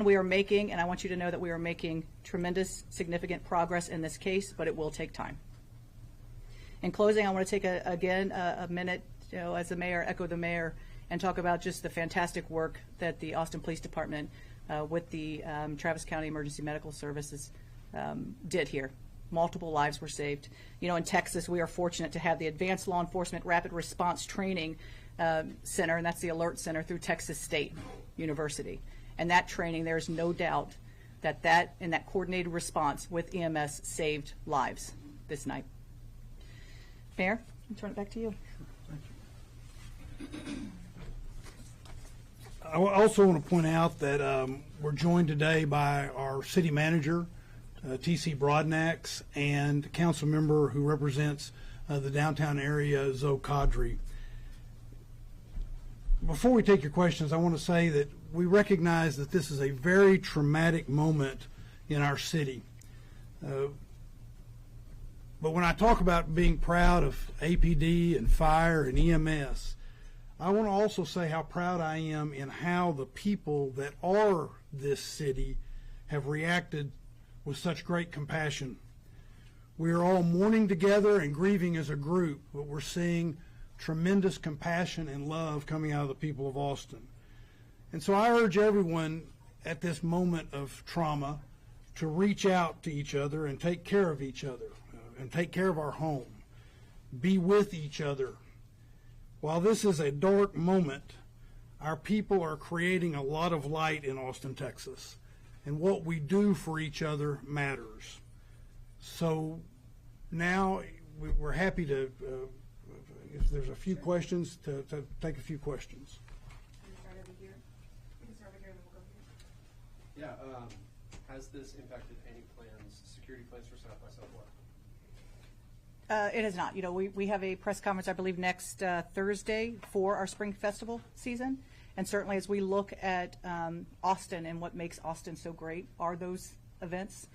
We are making, and I want you to know that we are making tremendous, significant progress in this case, but it will take time. In closing, I want to take a minute, as the mayor, echo the mayor, and talk about just the fantastic work that the Austin Police Department with the Travis County Emergency Medical Services did here. Multiple lives were saved. In Texas, we are fortunate to have the Advanced Law Enforcement Rapid Response Training Center, and that's the Alert Center through Texas State University. And that training, there is no doubt that that coordinated response with EMS saved lives this night. Mayor, I'll turn it back to you. Thank you. I also want to point out that we're joined today by our city manager, T.C. Broadnax, and a council member who represents the downtown area, Zoe Kadri. Before we take your questions, I want to say that we recognize that this is a very traumatic moment in our city. But when I talk about being proud of APD and fire and EMS, I want to also say how proud I am in how the people that are this city have reacted with such great compassion. We are all mourning together and grieving as a group, but we're seeing tremendous compassion and love coming out of the people of Austin. And so I urge everyone at this moment of trauma to reach out to each other and take care of each other and take care of our home. Be with each other. While this is a dark moment, our people are creating a lot of light in Austin, Texas. And what we do for each other matters. So now we're happy to, if there's a few questions, to take a few questions. Can we start over here? We can start over here and then we'll go here. Yeah, has this impacted any plans, security plans for South by Southwest? It has not. We have a press conference, I believe, next Thursday for our spring festival season. And certainly as we look at Austin and what makes Austin so great are those events.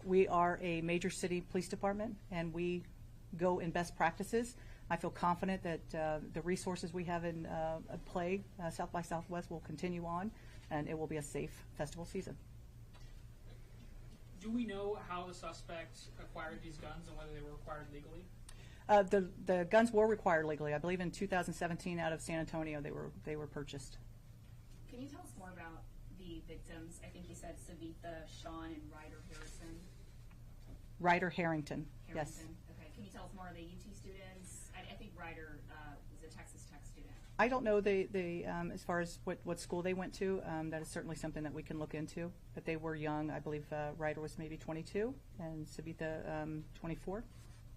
We are a major city police department, and we go in best practices. I feel confident that the resources we have in play, South by Southwest, will continue on, and it will be a safe festival season. Do we know how the suspect acquired these guns and whether they were acquired legally? The guns were required legally. I believe in 2017 out of San Antonio they were purchased. Can you tell us more about the victims? I think you said Savitha, Sean, and Ryder Harrison. Ryder Harrington, yes. Okay. Can you tell us more? Are they UT students? I think Ryder is a Texas Tech student. I don't know as far as what school they went to. That is certainly something that we can look into. But they were young. I believe Ryder was maybe 22 and Savitha 24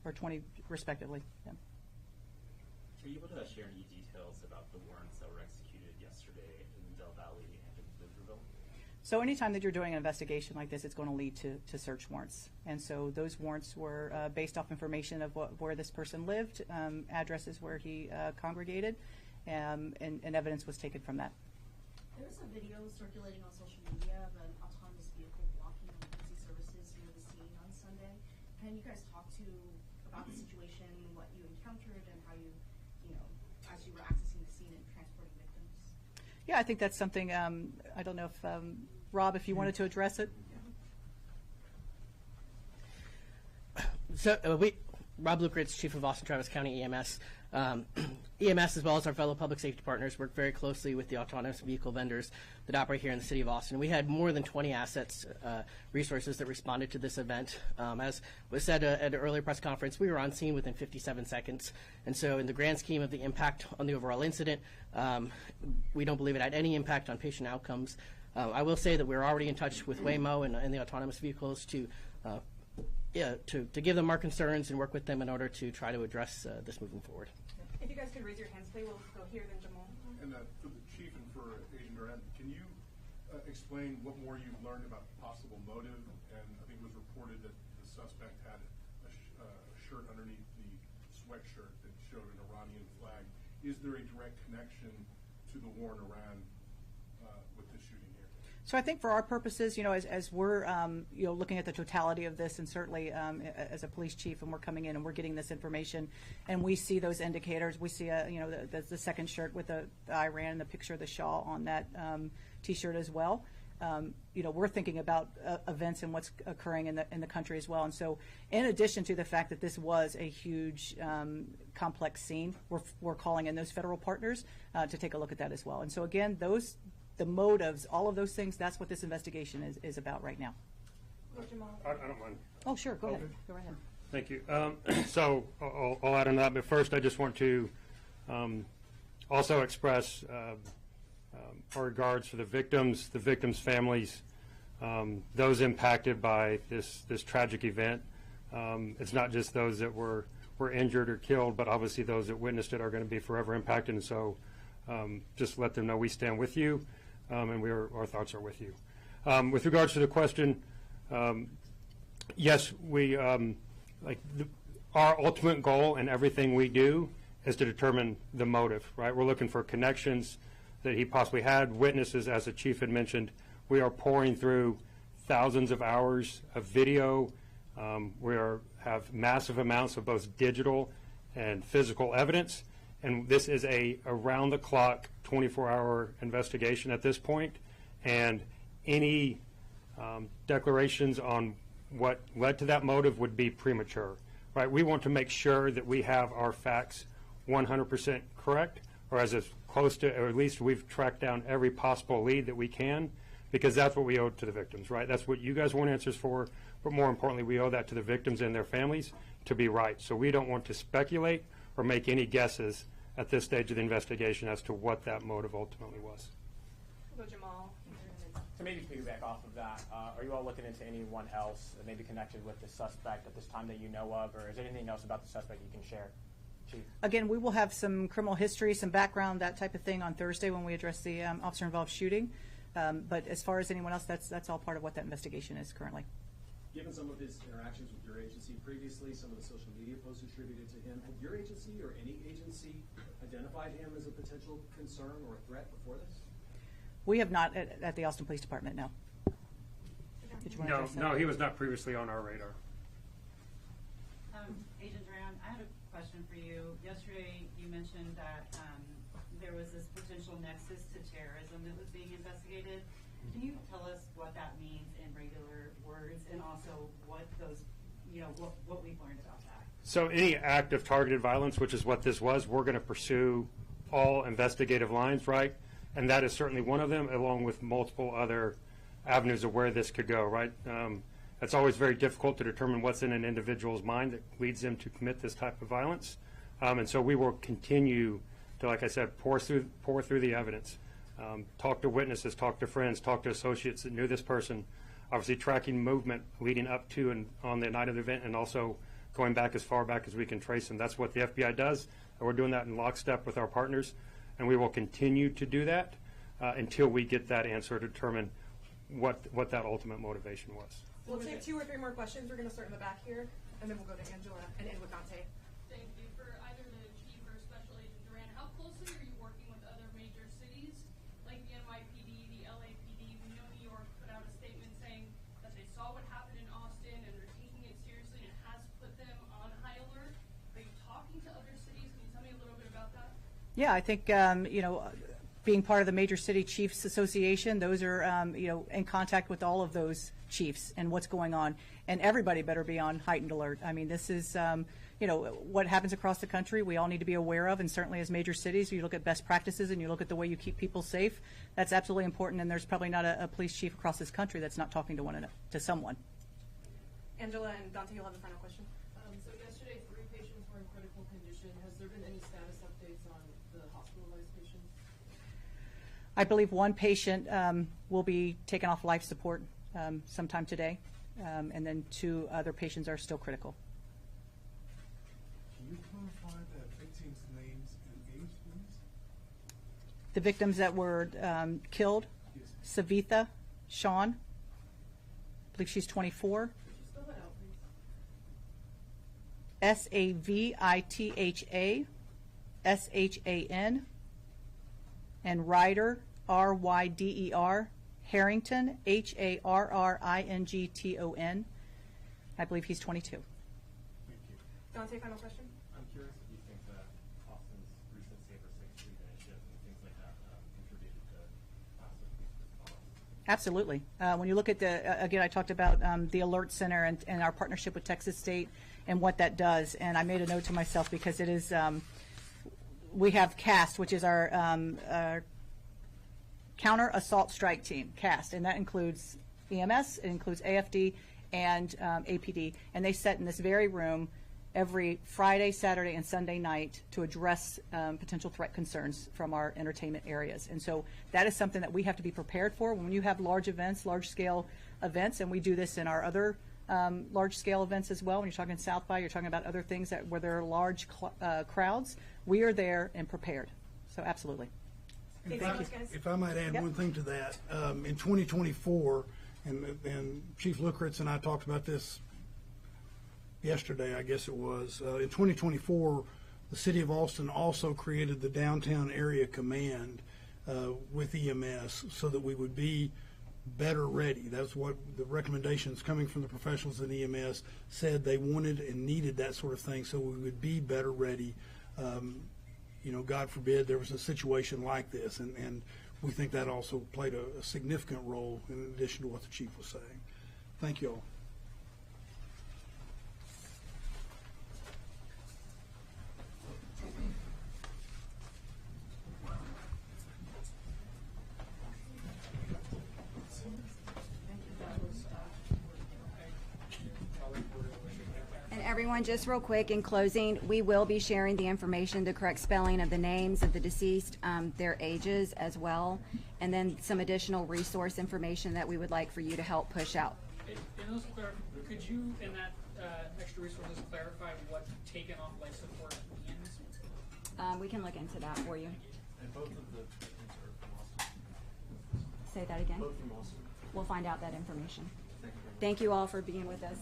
or 20 respectively. Yeah. Are you able to share any details about the warrants that were executed yesterday in Del Valle and in Liverville? So anytime that you're doing an investigation like this, it's going to lead to search warrants. And so those warrants were based off information of where this person lived, addresses where he congregated, and evidence was taken from that. There was a video circulating on social media of an autonomous vehicle blocking emergency services near the scene on Sunday. Can you guys talk about the situation, what you encountered, and how you as you were accessing the scene and transporting victims? Yeah, I think that's something, I don't know if, Rob, if you wanted to address it. So Rob Lukritz, Chief of Austin Travis County EMS. EMS, as well as our fellow public safety partners, work very closely with the autonomous vehicle vendors that operate here in the city of Austin. We had more than 20 assets, resources that responded to this event. As was said at an earlier press conference, we were on scene within 57 seconds. And so in the grand scheme of the impact on the overall incident, we don't believe it had any impact on patient outcomes. I will say that we're already in touch with Waymo and the autonomous vehicles to give them our concerns and work with them in order to try to address this moving forward. If you guys could raise your hands, please, we'll go here, then Jamal. And for the chief and for Agent Durant, can you explain what more you've learned about the possible motive? And I think it was reported that the suspect had a shirt underneath the sweatshirt that showed an Iranian flag. Is there a direct connection to the war in Iran with the shooting here? So I think for our purposes, as we're, looking at the totality of this, and certainly as a police chief, and we're coming in and we're getting this information, and we see those indicators. We see, the second shirt with the Iran and the picture of the Shah on that T-shirt as well. we're thinking about events and what's occurring in the country as well. And so, in addition to the fact that this was a huge, complex scene, we're calling in those federal partners to take a look at that as well. And so, again, the motives, all of those things, that's what this investigation is about right now. I don't mind. Oh, sure, go ahead. Go right ahead. Thank you. So I'll add on that, but first I just want to also express our regards for the victims' families, those impacted by this tragic event. It's not just those that were injured or killed, but obviously those that witnessed it are going to be forever impacted. And so just let them know we stand with you, and our thoughts are with you. With regards to the question, yes, we our ultimate goal in everything we do is to determine the motive, right? We're looking for connections that he possibly had, witnesses, as the chief had mentioned. We are pouring through thousands of hours of video. We have massive amounts of both digital and physical evidence, and this is a around-the-clock, 24-hour investigation at this point, and any declarations on what led to that motive would be premature, right? We want to make sure that we have our facts 100% correct, or as close to, or at least we've tracked down every possible lead that we can, because that's what we owe to the victims, right? That's what you guys want answers for, but more importantly, we owe that to the victims and their families to be right. So we don't want to speculate or make any guesses at this stage of the investigation as to what that motive ultimately was. Hello, Jamal. To maybe piggyback off of that, are you all looking into anyone else that may be connected with the suspect at this time that you know of, or is there anything else about the suspect you can share? Chief? Again, we will have some criminal history, some background, that type of thing on Thursday when we address the officer-involved shooting. But as far as anyone else, that's all part of what that investigation is currently. Given some of his interactions with your agency previously, some of the social media posts attributed to him, had your agency or any agency identified him as a potential concern or a threat before this? We have not at the Austin Police Department, no. Did you want to address that? No, he was not previously on our radar. Agent Duran, I had a question for you. Yesterday, you mentioned that there was this potential nexus to terrorism that was being investigated. Can you tell us what that means in regular words, and also what those, what we've learned about that? So any act of targeted violence, which is what this was, we're going to pursue all investigative lines, right? And that is certainly one of them, along with multiple other avenues of where this could go, right? It's always very difficult to determine what's in an individual's mind that leads them to commit this type of violence. And so we will continue to, like I said, pour through the evidence, talk to witnesses, talk to friends, talk to associates that knew this person, obviously tracking movement leading up to and on the night of the event, and also going back as far back as we can trace them. That's what the FBI does, and we're doing that in lockstep with our partners. And we will continue to do that until we get that answer to determine what that ultimate motivation was. We'll take 2 or 3 more questions. We're going to start in the back here, and then we'll go to Angela and end with Dante. Thank you. For either the chief or Special Agent Duran, how closely are you working with other major cities like the NYPD, the LAPD? We know New York put out a statement saying that they saw what happened in Austin and they're taking it seriously, and it has put them on high alert. Are you talking to other cities? Can you tell me a little bit about that? Yeah, I think, being part of the Major City Chiefs Association, those are, in contact with all of those chiefs and what's going on. And everybody better be on heightened alert. I mean, this is, what happens across the country, we all need to be aware of. And certainly as major cities, you look at best practices and you look at the way you keep people safe. That's absolutely important. And there's probably not a police chief across this country that's not talking to someone. Angela and Dante, you'll have the final question. So yesterday, 3 patients were in critical condition. Has there been any status updates on the hospitalized patients? I believe 1 patient will be taken off life support sometime today, and then 2 other patients are still critical. Can you clarify the victims' names and age, please? The victims that were killed, Yes. Savitha, Sean, I believe she's 24. Spell that out, please. Savitha, Shan, and Ryder, Ryder, Harrington, Harrington. I believe he's 22. Thank you. Dante, final question. I'm curious if you think that Austin's recent Safer 6 Street initiative and things like that contributed to faster police response. Absolutely. When you look at again, I talked about the Alert Center and our partnership with Texas State and what that does. And I made a note to myself because it is, we have CAST, which is our Counter Assault Strike Team, CAST, and that includes EMS, it includes AFD and APD. And they sit in this very room every Friday, Saturday, and Sunday night to address potential threat concerns from our entertainment areas. And so that is something that we have to be prepared for when you have large events, large-scale events, and we do this in our other large-scale events as well. When you're talking South by, you're talking about other things where there are large crowds. We are there and prepared. So absolutely. If I might add one thing to that, in 2024, and Chief Lukritz and I talked about this yesterday, I guess it was. In 2024, the City of Austin also created the Downtown Area Command with EMS so that we would be better ready. That's what the recommendations coming from the professionals in EMS said they wanted and needed, that sort of thing, so we would be better ready. God forbid there was a situation like this, and we think that also played a significant role in addition to what the Chief was saying. Thank you all. Everyone, just real quick in closing, we will be sharing the information, the correct spelling of the names of the deceased, their ages as well, and then some additional resource information that we would like for you to help push out. Could you, in that extra resources, clarify what taken off life support means? We can look into that for you. And both of the victims are from Austin. Say that again. Both from Austin. We'll find out that information. Thank you all for being with us.